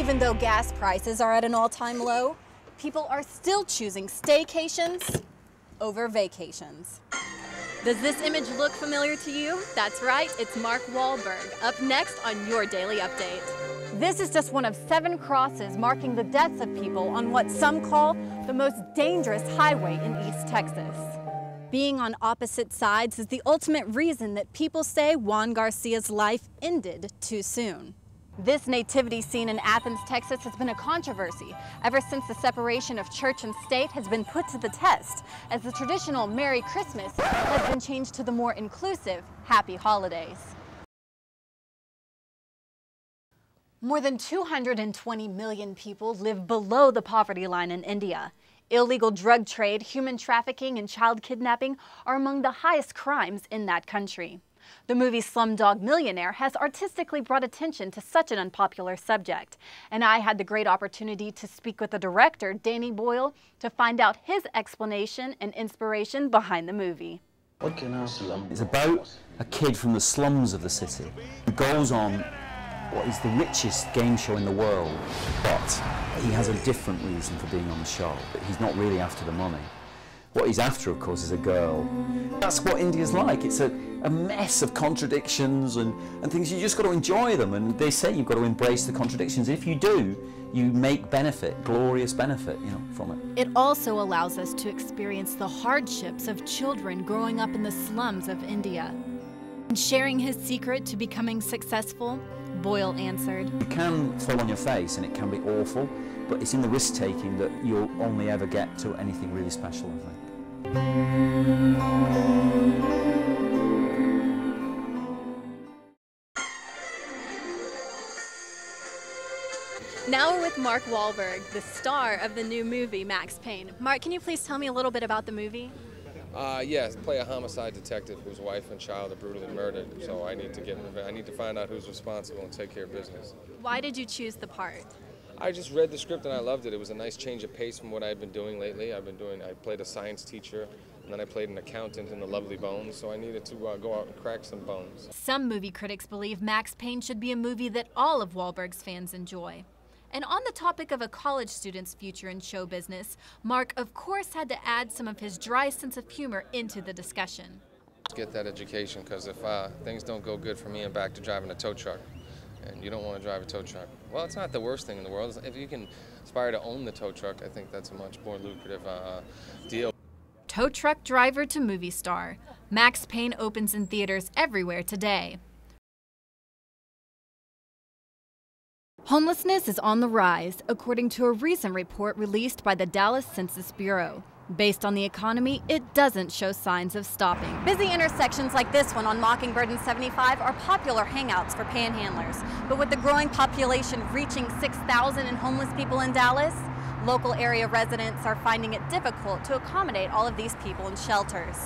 Even though gas prices are at an all-time low, people are still choosing staycations over vacations. Does this image look familiar to you? That's right, it's Mark Wahlberg, up next on your Daily Update. This is just one of 7 crosses marking the deaths of people on what some call the most dangerous highway in East Texas. Being on opposite sides is the ultimate reason that people say Juan Garcia's life ended too soon. This nativity scene in Athens, Texas has been a controversy ever since the separation of church and state has been put to the test, as the traditional Merry Christmas has been changed to the more inclusive Happy Holidays. More than 220 million people live below the poverty line in India. Illegal drug trade, human trafficking, and child kidnapping are among the highest crimes in that country. The movie Slumdog Millionaire has artistically brought attention to such an unpopular subject, and I had the great opportunity to speak with the director, Danny Boyle, to find out his explanation and inspiration behind the movie. It's about a kid from the slums of the city who goes on what is the richest game show in the world, but he has a different reason for being on the show. He's not really after the money. What he's after, of course, is a girl. That's what India's like. It's a mess of contradictions and things. You just got to enjoy them, and they say you've got to embrace the contradictions. If you do, you make benefit, glorious benefit, from it. It also allows us to experience the hardships of children growing up in the slums of India. And sharing his secret to becoming successful, Boyle answered, You can fall on your face and it can be awful, but it's in the risk-taking that you'll only ever get to anything really special, I think. Now we're with Mark Wahlberg, the star of the new movie, Max Payne. Mark, can you please tell me a little bit about the movie? Yes, play a homicide detective whose wife and child are brutally murdered. So I need to find out who's responsible and take care of business. Why did you choose the part? I just read the script and I loved it. It was a nice change of pace from what I've been doing lately. I played a science teacher, and then I played an accountant in The Lovely Bones, so I needed to go out and crack some bones. Some movie critics believe Max Payne should be a movie that all of Wahlberg's fans enjoy. And on the topic of a college student's future in show business, Mark, of course, had to add some of his dry sense of humor into the discussion. Get that education, because if things don't go good for me, I'm back to driving a tow truck. And you don't want to drive a tow truck. Well, it's not the worst thing in the world. If you can aspire to own the tow truck, I think that's a much more lucrative deal. Tow truck driver to movie star. Max Payne opens in theaters everywhere today. Homelessness is on the rise, according to a recent report released by the Dallas Census Bureau. Based on the economy, it doesn't show signs of stopping. Busy intersections like this one on Mockingbird and 75 are popular hangouts for panhandlers. But with the growing population reaching 6,000 and homeless people in Dallas, local area residents are finding it difficult to accommodate all of these people in shelters.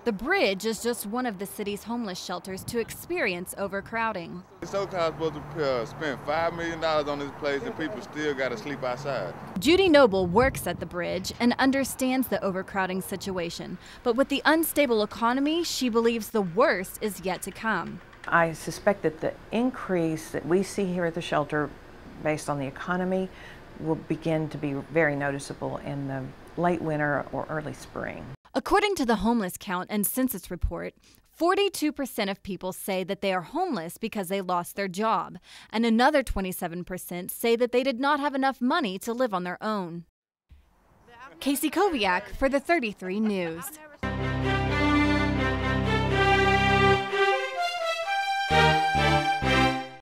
The Bridge is just one of the city's homeless shelters to experience overcrowding. SoCal's supposed to spend $5 million on this place, and people still got to sleep outside. Judy Noble works at the Bridge and understands the overcrowding situation. But with the unstable economy, she believes the worst is yet to come. I suspect that the increase that we see here at the shelter based on the economy will begin to be very noticeable in the late winter or early spring. According to the homeless count and census report, 42% of people say that they are homeless because they lost their job, and another 27% say that they did not have enough money to live on their own. Kaci Koviak for the 33 News.